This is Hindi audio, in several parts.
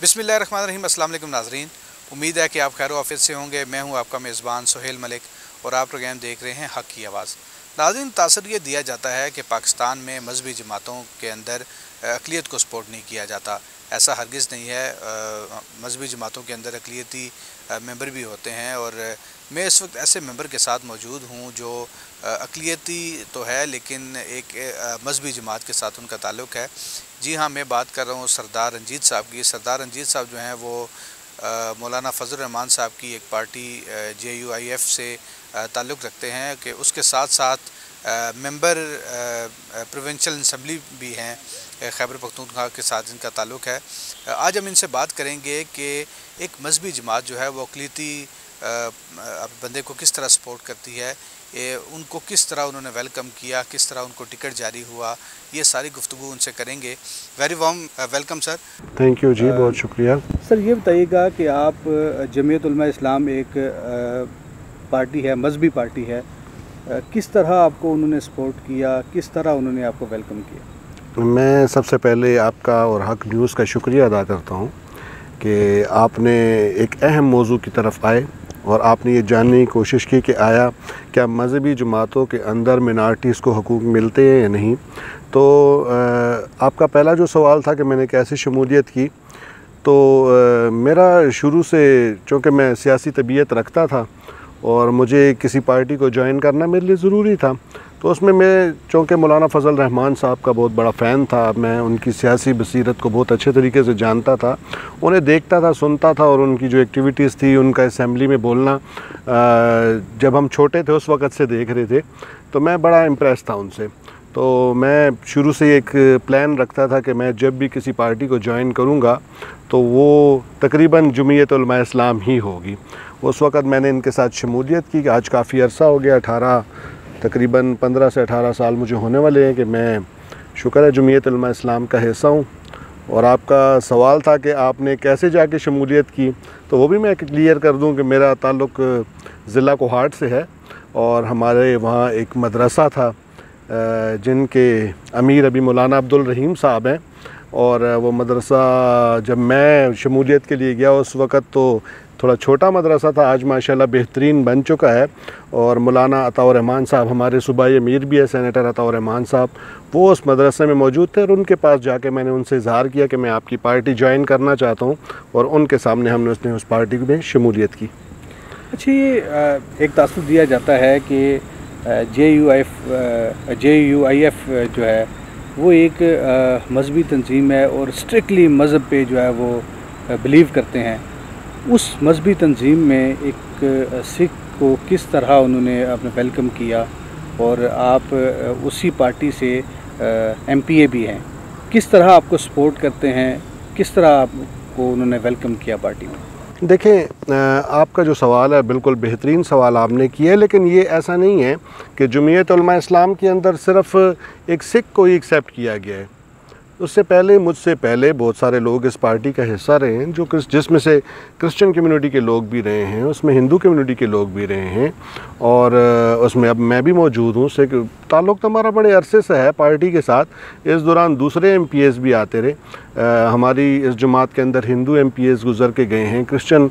बिस्मिल्लाहिर्रहमानिर्रहीम। अस्सलाम वालेकुम नाज़रीन, उम्मीद है कि आप खैर ऑफिस से होंगे। मैं हूं आपका मेज़बान सुहेल मलिक और आप प्रोग्राम देख रहे हैं हक़ की आवाज़। नाज़रीन, तासर ये दिया जाता है कि पाकिस्तान में मजहबी जमातों के अंदर अक़लियत को सपोर्ट नहीं किया जाता। ऐसा हरगिज़ नहीं है। मजहबी जमातों के अंदर अक़लियती मेंबर भी होते हैं और मैं इस वक्त ऐसे मेंबर के साथ मौजूद हूँ जो अक़लियती तो है लेकिन एक मजहबी जमात के साथ उनका ताल्लुक़ है। जी हाँ, मैं बात कर रहा हूँ सरदार रंजीत साहब की। सरदार रंजीत साहब जो हैं वो मौलाना फजल रहमान साहब की एक पार्टी JUIF से ताल्लुक़ रखते हैं कि उसके साथ साथ मेंबर प्रोविंशियल असम्बली भी हैं खैबर पख्तूनख्वा के साथ इनका ताल्लुक़ है। आज हम इनसे बात करेंगे कि एक मजहबी जमात जो है वो अक़लियती बंदे को किस तरह सपोर्ट करती है, उनको किस तरह उन्होंने वेलकम किया, किस तरह उनको टिकट जारी हुआ, ये सारी गुफ्तगू उनसे करेंगे। Very warm welcome sir. Thank you ji, बहुत शुक्रिया सर। ये बताइएगा कि आप जमीयत उलमा इस्लाम एक पार्टी है, मजहबी पार्टी है, किस तरह आपको उन्होंने सपोर्ट किया, किस तरह उन्होंने आपको वेलकम किया? मैं सबसे पहले आपका और हक़ न्यूज़ का शुक्रिया अदा करता हूँ कि आपने एक अहम मौजू की तरफ आए और आपने ये जानने की कोशिश की कि आया क्या मजहबी जमातों के अंदर मिनार्टीज़ को हकूक़ मिलते हैं या नहीं। तो आपका पहला जो सवाल था कि मैंने कैसे शमूलियत की, तो मेरा शुरू से, चूँकि मैं सियासी तबीयत रखता था और मुझे किसी पार्टी को ज्वाइन करना मेरे लिए ज़रूरी था, तो उसमें मैं चूँकि मौलाना फजल रहमान साहब का बहुत बड़ा फ़ैन था, मैं उनकी सियासी बसीरत को बहुत अच्छे तरीके से जानता था, उन्हें देखता था, सुनता था और उनकी जो एक्टिविटीज़ थी, उनका असेंबली में बोलना जब हम छोटे थे उस वक़्त से देख रहे थे, तो मैं बड़ा इम्प्रेस था उनसे। तो मैं शुरू से एक प्लान रखता था कि मैं जब भी किसी पार्टी को ज्वाइन करूँगा तो वो तकरीबन जमीयत उलमा इस्लाम ही होगी। उस वक़्त मैंने इनके साथ शमूलियत की। आज काफ़ी अरसा हो गया, तकरीबन 15 से 18 साल मुझे होने वाले हैं कि मैं शुक्र है जमीयत उलमा इस्लाम का हिस्सा हूँ। और आपका सवाल था कि आपने कैसे जाके शमूलियत की, तो वो भी मैं क्लियर कर दूँ कि मेरा ताल्लुक़ ज़िला कोहाट से है और हमारे वहाँ एक मदरसा था जिनके अमीर अभी मौलाना अब्दुल रहीम साहब हैं। और वो मदरसा जब मैं शमूलियत के लिए गया उस वक़्त तो थोड़ा छोटा मदरसा था, आज माशाल्लाह बेहतरीन बन चुका है। और मौलाना अताउर रहमान साहब हमारे सूबाई अमीर भी है, सेनेटर अताउर रहमान साहब, वो उस मदरसे में मौजूद थे और उनके पास जाके मैंने उनसे इज़हार किया कि मैं आपकी पार्टी ज्वाइन करना चाहता हूँ और उनके सामने हमने उस पार्टी में शमूलियत की। अच्छा, ये एक तासुर दिया जाता है कि JUIF जो है वो एक मजहबी तंजीम है और स्ट्रिक्टली मज़हब पे जो है वो बिलीव करते हैं। उस मजहबी तंजीम में एक सिख को किस तरह उन्होंने अपने वेलकम किया और आप उसी पार्टी से MPA भी हैं, किस तरह आपको सपोर्ट करते हैं, किस तरह आपको उन्होंने वेलकम किया पार्टी में? देखें, आपका जो सवाल है बिल्कुल बेहतरीन सवाल आपने किया है, लेकिन ये ऐसा नहीं है कि जमीयत उलमा इस्लाम के अंदर सिर्फ़ एक सिख को ही एक्सेप्ट किया गया है। उससे पहले, मुझसे पहले बहुत सारे लोग इस पार्टी का हिस्सा रहे हैं, जिसमें से क्रिश्चियन कम्युनिटी के लोग भी रहे हैं, उसमें हिंदू कम्युनिटी के लोग भी रहे हैं और उसमें अब मैं भी मौजूद हूँ। से ताल्लुक़ तो हमारा बड़े अरसे से है पार्टी के साथ। इस दौरान दूसरे MPAs भी आते रहे। हमारी इस जमात के अंदर हिंदू MPAs गुज़र के गए हैं, क्रिश्चियन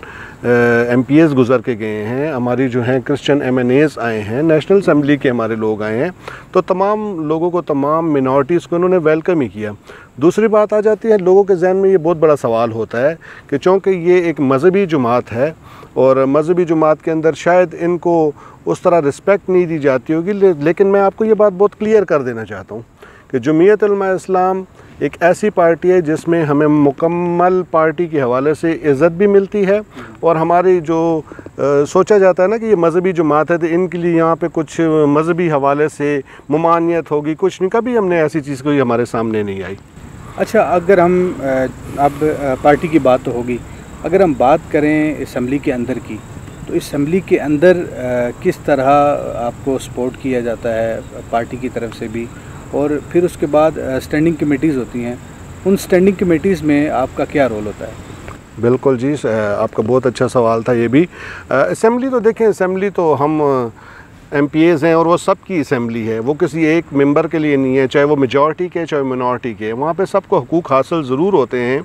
MPAs गुज़र के गए हैं, हमारी जो हैं क्रिश्चियन MNAs आए हैं, नेशनल असम्बली के हमारे लोग आए हैं। तो तमाम लोगों को, तमाम मिनॉरिटीज़ को उन्होंने वेलकम ही किया। दूसरी बात आ जाती है, लोगों के जहन में ये बहुत बड़ा सवाल होता है कि चूँकि ये एक मजहबी जमात है और मजहबी जमात के अंदर शायद इनको उस तरह रिस्पेक्ट नहीं दी जाती होगी, लेकिन मैं आपको ये बात बहुत क्लियर कर देना चाहता हूँ कि जमीयत उलमा इस्लाम एक ऐसी पार्टी है जिसमें हमें मुकम्मल पार्टी के हवाले से इज़्ज़त भी मिलती है और हमारी जो सोचा जाता है ना कि ये मजहबी जमात है तो इनके लिए यहाँ पे कुछ मजहबी हवाले से ममानियत होगी, कुछ नहीं, कभी हमने ऐसी चीज़ कोई हमारे सामने नहीं आई। अच्छा, अगर हम अब पार्टी की बात तो होगी, अगर हम बात करें असम्बली के अंदर की, तो असम्बली के अंदर किस तरह आपको सपोर्ट किया जाता है पार्टी की तरफ से भी, और फिर उसके बाद स्टैंडिंग कमेटीज़ होती हैं, उन स्टैंडिंग कमेटीज़ में आपका क्या रोल होता है? बिल्कुल जी, आपका बहुत अच्छा सवाल था ये भी। असम्बली तो देखें, असम्बली तो हम MPAs हैं और वो सबकी असम्बली है, वो किसी एक मेंबर के लिए नहीं है, चाहे वो मेजॉरिटी के चाहे मिनॉरिटी के। वहाँ पे सबको हकूक़ हासिल ज़रूर होते हैं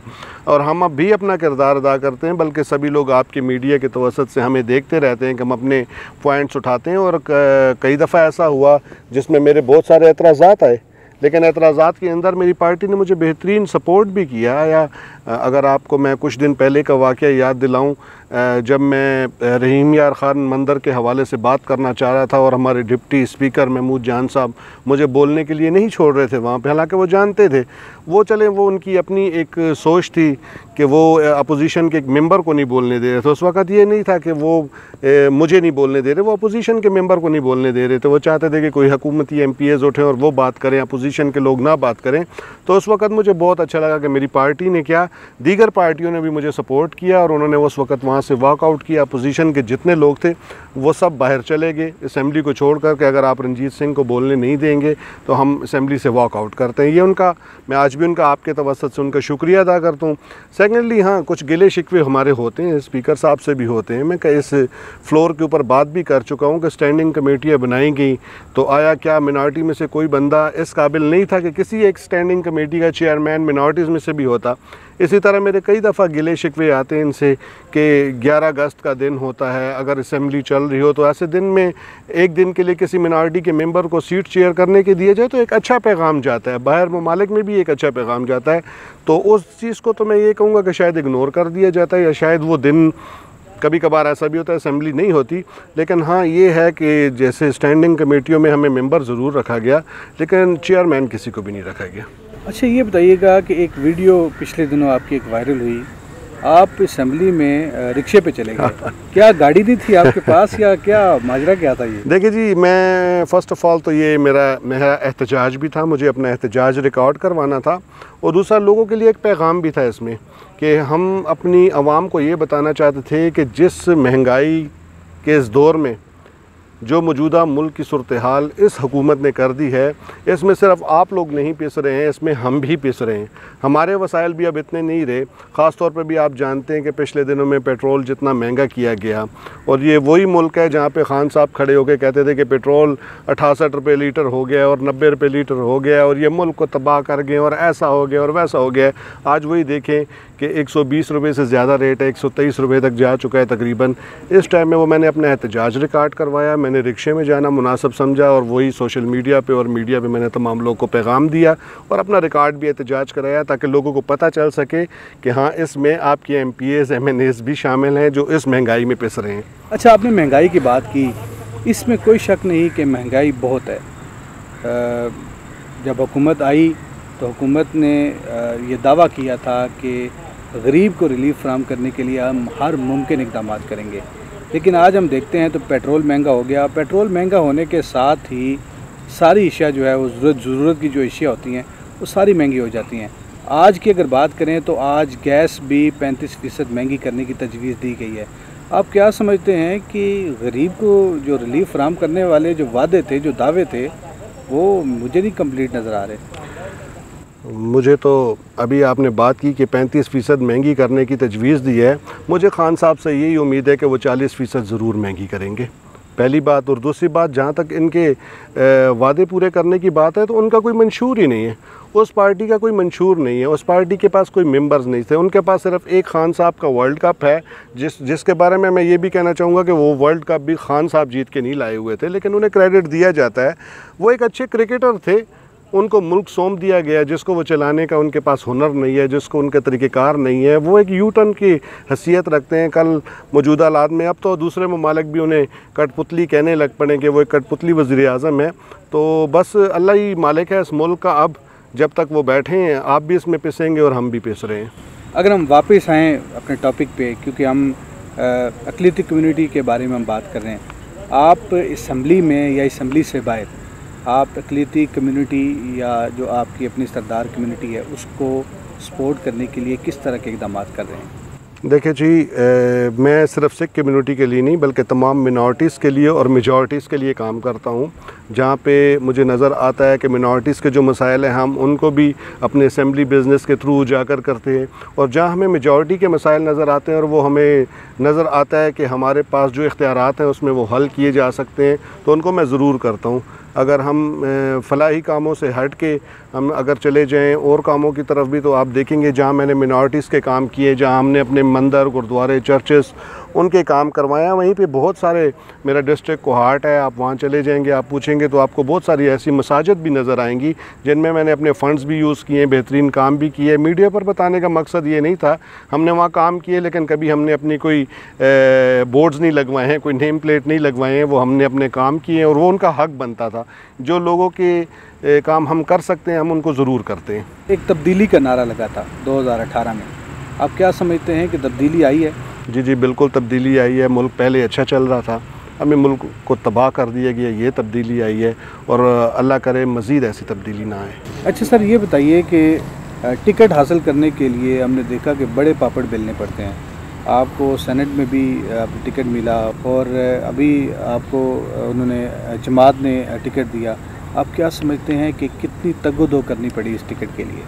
और हम अब भी अपना किरदार अदा करते हैं, बल्कि सभी लोग आपके मीडिया के तवसत से हमें देखते रहते हैं कि हम अपने पॉइंट्स उठाते हैं। और कई दफ़ा ऐसा हुआ जिसमें मेरे बहुत सारे एतराज़ात आए, लेकिन एतराज़ात के अंदर मेरी पार्टी ने मुझे बेहतरीन सपोर्ट भी किया। या अगर आपको मैं कुछ दिन पहले का वाक़या याद दिलाऊं, जब मैं रहीम यार ख़ान मंदिर के हवाले से बात करना चाह रहा था और हमारे डिप्टी स्पीकर महमूद जान साहब मुझे बोलने के लिए नहीं छोड़ रहे थे वहाँ पे, हालांकि वो जानते थे, वो चले वो उनकी अपनी एक सोच थी कि वो अपोजिशन के एक मेंबर को नहीं बोलने दे रहे थे। उस वक़्त ये नहीं था कि वो मुझे नहीं बोलने दे रहे, वो अपोजिशन के मेंबर को नहीं बोलने दे रहे थे। वो चाहते थे कि कोई हुकूमती MPAs उठें और वो बात करें, अपोजिशन के लोग ना बात करें। तो उस वक़्त मुझे बहुत अच्छा लगा कि मेरी पार्टी ने क्या, दीगर पार्टियों ने भी मुझे सपोर्ट किया और उन्होंने उस वक़्त वहाँ से वॉकआउट किया। अपोजिशन के जितने लोग थे वो सब बाहर चले गए असम्बली को छोड़ कर के, अगर आप रंजीत सिंह को बोलने नहीं देंगे तो हम असम्बली से वॉकआउट करते हैं। ये उनका, मैं आज भी उनका आपके तवसत से उनका शुक्रिया अदा करता हूँ। सेकेंडली, हाँ, कुछ गिले शिकवे हमारे होते हैं, स्पीकर साहब से भी होते हैं। मैं इस फ्लोर के ऊपर बात भी कर चुका हूँ कि स्टैंडिंग कमेटियाँ बनाई गई तो आया क्या मिनॉरिटी में से कोई बंदा इस काबिल नहीं था कि किसी एक स्टैंडिंग कमेटी का चेयरमैन मिनॉरिटीज़ में से भी होता। इसी तरह मेरे कई दफ़ा गिले शिकवे आते हैं इनसे कि 11 अगस्त का दिन होता है, अगर असम्बली चल रही हो तो ऐसे दिन में एक दिन के लिए किसी मिनॉरिटी के मेंबर को सीट शेयर करने के दिया जाए तो एक अच्छा पैगाम जाता है, बाहर ममालिक में भी एक अच्छा पैगाम जाता है। तो उस चीज़ को तो मैं ये कहूँगा कि शायद इग्नोर कर दिया जाता है, या शायद वो दिन कभी कभार ऐसा भी होता है असम्बली नहीं होती। लेकिन हाँ, ये है कि जैसे स्टैंडिंग कमेटियों में हमें मेंबर ज़रूर रखा गया, लेकिन चेयरमैन किसी को भी नहीं रखा गया। अच्छा, ये बताइएगा कि एक वीडियो पिछले दिनों आपकी एक वायरल हुई, आप असम्बली में रिक्शे पे चले गए। क्या गाड़ी नहीं थी आपके पास या क्या माजरा क्या था ये? देखिए जी, मैं फ़र्स्ट ऑफ़ ऑल तो ये मेरा एहतजाज भी था, मुझे अपना एहतजाज रिकॉर्ड करवाना था, और दूसरा लोगों के लिए एक पैगाम भी था इसमें कि हम अपनी आवाम को ये बताना चाहते थे कि जिस महंगाई के इस दौर में जो मौजूदा मुल्क की सूरत हाल इस हुकूमत ने कर दी है, इसमें सिर्फ आप लोग नहीं पिस रहे हैं, इसमें हम भी पिस रहे हैं। हमारे वसाइल भी अब इतने नहीं रहे। ख़ास तौर पे भी आप जानते हैं कि पिछले दिनों में पेट्रोल जितना महंगा किया गया, और ये वही मुल्क है जहाँ पे खान साहब खड़े होकर कहते थे कि पेट्रोल 68 रुपये लीटर हो गया और 90 रुपये लीटर हो गया और ये मुल्क को तबाह कर गए और ऐसा हो गया और वैसा हो गया। आज वही देखें कि 120 रुपये से ज़्यादा रेट है, 123 रुपये तक जा चुका है तकरीबन। इस टाइम में वो मैंने अपना एहतजाज रिकॉर्ड करवाया, मैंने रिक्शे में जाना मुनासिब समझा और वही सोशल मीडिया पे और मीडिया पे मैंने तमाम लोगों को पैगाम दिया और अपना रिकॉर्ड भी एहतजाज कराया ताकि लोगों को पता चल सके कि हाँ, इसमें आपके MPAs MNAs भी शामिल हैं जो इस महंगाई में पिस रहे हैं। अच्छा, आपने महंगाई की बात की, इसमें कोई शक नहीं कि महंगाई बहुत है। जब हुकूमत आई तो हुकूमत ने ये दावा किया था कि गरीब को रिलीफ फराहम करने के लिए हम हर मुमकिन इक़दाम करेंगे, लेकिन आज हम देखते हैं तो पेट्रोल महंगा हो गया। पेट्रोल महंगा होने के साथ ही सारी अशिया जो है वो ज़रूरत की जो अशिया होती हैं वो सारी महंगी हो जाती हैं। आज की अगर बात करें तो आज गैस भी 35% महंगी करने की तजवीज़ दी गई है। आप क्या समझते हैं कि गरीब को जो रिलीफ फराहम करने वाले जो वादे थे, जो दावे थे, वो मुझे नहीं कंप्लीट नज़र आ रहे? मुझे तो अभी आपने बात की कि 35% महंगी करने की तजवीज़ दी है, मुझे खान साहब से यही उम्मीद है कि वो 40% ज़रूर महंगी करेंगे, पहली बात। और दूसरी बात, जहाँ तक इनके वादे पूरे करने की बात है तो उनका कोई मंशूर ही नहीं है, उस पार्टी का कोई मंशूर नहीं है, उस पार्टी के पास कोई मेंबर्स नहीं थे, उनके पास सिर्फ एक खान साहब का वर्ल्ड कप है जिसके बारे में मैं ये भी कहना चाहूँगा कि वो वर्ल्ड कप भी खान साहब जीत के नहीं लाए हुए थे, लेकिन उन्हें क्रेडिट दिया जाता है। वो एक अच्छे क्रिकेटर थे, उनको मुल्क सौंप दिया गया जिसको वो चलाने का उनके पास हुनर नहीं है, जिसको उनके तरीक़ेकार नहीं है। वो एक यूटर्न की हैसियत रखते हैं कल मौजूदा हालात में। अब तो दूसरे ममालिक भी उन्हें कठपुतली कहने लग पड़े कि वो एक कठपुतली वज़ीर-ए-आज़म है। तो बस अल्लाह ही मालिक है इस मुल्क का। अब जब तक वो बैठे हैं आप भी इसमें पिसेंगे और हम भी पिस रहे हैं। अगर हम वापस आएँ अपने टॉपिक पे, क्योंकि हम अक़लियती कम्यूनिटी के बारे में हम बात कर रहे हैं, आप असम्बली में या असम्बली से बाहर आप अक़लियती कम्युनिटी या जो आपकी अपनी सरदार कम्युनिटी है उसको सपोर्ट करने के लिए किस तरह के इक़दाम कर रहे हैं? देखिए जी, मैं सिर्फ सिख कम्युनिटी के लिए नहीं बल्कि तमाम मिनॉरिटीज़ के लिए और मेजॉरिटीज़ के लिए काम करता हूँ। जहाँ पे मुझे नज़र आता है कि मिनॉरिटीज़ के जो मसाइल हैं हम उनको भी अपने असेंबली बिज़नेस के थ्रू उजागर करते हैं, और जहाँ हमें मेजॉरिटी के मसाइल नज़र आते हैं और वो हमें नज़र आता है कि हमारे पास जो इख्तियारात हैं उसमें वो हल किए जा सकते हैं, तो उनको मैं ज़रूर करता हूँ। अगर हम फलाही कामों से हट के हम अगर चले जाएं और कामों की तरफ भी, तो आप देखेंगे जहां मैंने मिनॉरिटीज़ के काम किए, जहां हमने अपने मंदिर, गुरुद्वारे, चर्चेस उनके काम करवाया, वहीं पे बहुत सारे, मेरा डिस्ट्रिक्ट कोहाट है, आप वहां चले जाएंगे, आप पूछेंगे तो आपको बहुत सारी ऐसी मसाजिद भी नज़र आएंगी जिनमें मैंने अपने फ़ंड्स भी यूज़ किए, बेहतरीन काम भी किए। मीडिया पर बताने का मकसद ये नहीं था, हमने वहाँ काम किए लेकिन कभी हमने अपनी कोई बोर्ड्स नहीं लगवाए हैं, कोई नेम प्लेट नहीं लगवाए हैं, वो हमने अपने काम किए और वो उनका हक बनता था। जो लोगों के काम हम कर सकते हैं हम उनको ज़रूर करते हैं। एक तब्दीली का नारा लगा था 2018 में, आप क्या समझते हैं कि तब्दीली आई है? जी बिल्कुल तब्दीली आई है। मुल्क पहले अच्छा चल रहा था, हमें मुल्क को तबाह कर दिया गया, ये तब्दीली आई है और अल्लाह करे मज़ीद ऐसी तब्दीली ना आए। अच्छा सर, ये बताइए कि टिकट हासिल करने के लिए हमने देखा कि बड़े पापड़ बेलने पड़ते हैं। आपको सेनेट में भी टिकट मिला और अभी आपको उन्होंने जमात ने टिकट दिया। आप क्या समझते हैं कि कितनी तगोदो करनी पड़ी इस टिकट के लिए?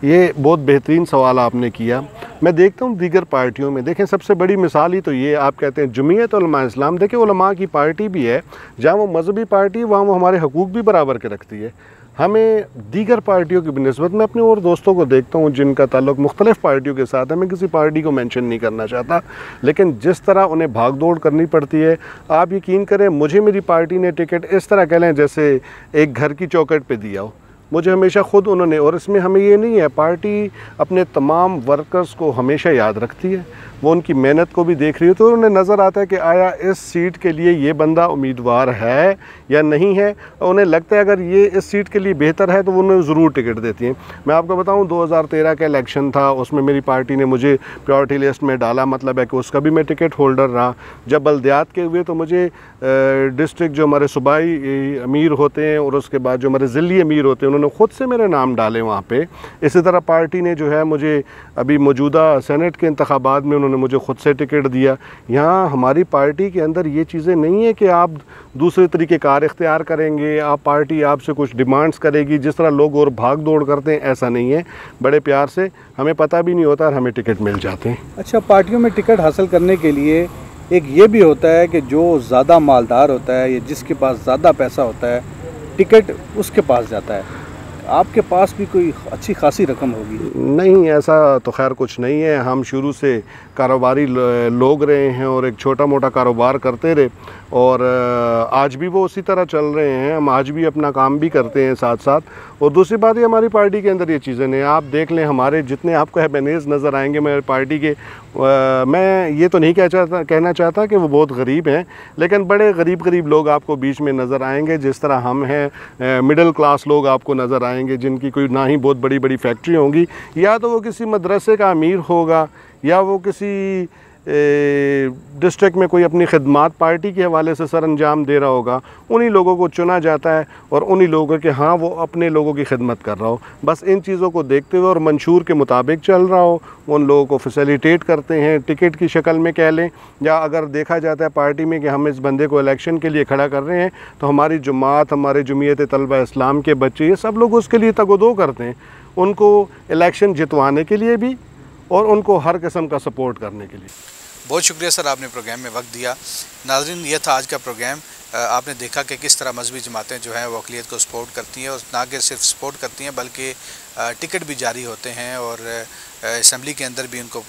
ये बहुत बेहतरीन सवाल आपने किया। मैं देखता हूँ दीगर पार्टियों में, देखें सबसे बड़ी मिसाल ही तो ये, आप कहते हैं जमीयत उलमा इस्लाम, देखें उलमा की पार्टी भी है, जहाँ वो मजहबी पार्टी है वहाँ वो हमारे हकूक़ भी बराबर के रखती है। हमें दीगर पार्टियों की निस्बत, मैं अपने और दोस्तों को देखता हूँ जिनका ताल्लुक़ मुख्तलिफ़ पार्टियों के साथ है, मैं किसी पार्टी को मेंशन नहीं करना चाहता, लेकिन जिस तरह उन्हें भाग दौड़ करनी पड़ती है, आप यकीन करें मुझे मेरी पार्टी ने टिकट इस तरह कह लें जैसे एक घर की चौखट पे दिया हो, मुझे हमेशा ख़ुद उन्होंने, और इसमें हमें ये नहीं है, पार्टी अपने तमाम वर्कर्स को हमेशा याद रखती है, वो उनकी मेहनत को भी देख रही है, तो उन्हें नज़र आता है कि आया इस सीट के लिए ये बंदा उम्मीदवार है या नहीं है, और उन्हें लगता है अगर ये इस सीट के लिए बेहतर है तो वो उन्हें ज़रूर टिकट देती हैं। मैं आपको बताऊं 2013 का इलेक्शन था, उसमें मेरी पार्टी ने मुझे प्रायोरिटी लिस्ट में डाला, मतलब है कि उसका भी मैं टिकट होल्डर रहा। जब बल्दियात के हुए तो मुझे डिस्ट्रिक्ट जो हमारे सूबाई अमीर होते हैं और उसके बाद जो हमारे ज़िली अमीर होते हैं उन्होंने ख़ुद से मेरे नाम डाले वहाँ पर। इसी तरह पार्टी ने जो है मुझे अभी मौजूदा सेनेट के इंतखाबात में उन्होंने मुझे ख़ुद से टिकट दिया। यहाँ हमारी पार्टी के अंदर ये चीज़ें नहीं है कि आप दूसरे तरीके कार इख्तियार करेंगे, आप पार्टी आपसे कुछ डिमांड्स करेगी जिस तरह लोग और भाग दौड़ करते हैं, ऐसा नहीं है। बड़े प्यार से, हमें पता भी नहीं होता और हमें टिकट मिल जाते हैं। अच्छा, पार्टियों में टिकट हासिल करने के लिए एक ये भी होता है कि जो ज़्यादा मालदार होता है या जिसके पास ज़्यादा पैसा होता है, टिकट उसके पास जाता है। आपके पास भी कोई अच्छी खासी रकम होगी? नहीं, ऐसा तो खैर कुछ नहीं है। हम शुरू से कारोबारी लोग रहे हैं और एक छोटा मोटा कारोबार करते रहे और आज भी वो उसी तरह चल रहे हैं। हम आज भी अपना काम भी करते हैं साथ साथ। और दूसरी बात ये, हमारी पार्टी के अंदर ये चीज़ें नहीं, आप देख लें हमारे जितने आपको एबनेज़ नज़र आएंगे मेरी पार्टी के, मैं ये तो नहीं कहना चाहता कि वो बहुत गरीब हैं, लेकिन बड़े गरीब लोग आपको बीच में नज़र आएंगे। जिस तरह हम हैं, मिडिल क्लास लोग आपको नज़र आएंगे जिनकी कोई ना ही बहुत बड़ी बड़ी फैक्ट्री होंगी, या तो वो किसी मदरसे का अमीर होगा या वो किसी डिस्ट्रिक्ट में कोई अपनी खिदमात पार्टी के हवाले से सर अंजाम दे रहा होगा। उन्हीं लोगों को चुना जाता है और उन्हीं लोगों के, हाँ वो अपने लोगों की खिदमत कर रहा हो, बस इन चीज़ों को देखते हुए और मंशूर के मुताबिक चल रहा हो, उन लोगों को फैसिलिटेट करते हैं टिकट की शक्ल में कह लें, या अगर देखा जाता है पार्टी में कि हम इस बंदे को इलेक्शन के लिए खड़ा कर रहे हैं तो हमारी जमात, हमारे जमीयत तलबा इस्लाम के बच्चे, ये सब लोग उसके लिए तगोदो करते हैं, उनको इलेक्शन जितवाने के लिए भी और उनको हर किस्म का सपोर्ट करने के लिए। बहुत शुक्रिया सर, आपने प्रोग्राम में वक्त दिया। नाज़रीन, यह था आज का प्रोग्राम। आपने देखा कि किस तरह मजहबी जमातें जो हैं वो अक़लियत को सपोर्ट करती हैं और ना कि सिर्फ सपोर्ट करती हैं बल्कि टिकट भी जारी होते हैं और असम्बली के अंदर भी उनको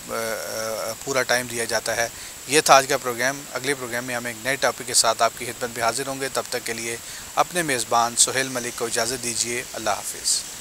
पूरा टाइम दिया जाता है। यह था आज का प्रोग्राम। अगले प्रोग्राम में हम एक नए टॉपिक के साथ आपकी खिदमत में हाजिर होंगे। तब तक के लिए अपने मेज़बान सुहेल मलिक को इजाज़त दीजिए। अल्लाह हाफिज़।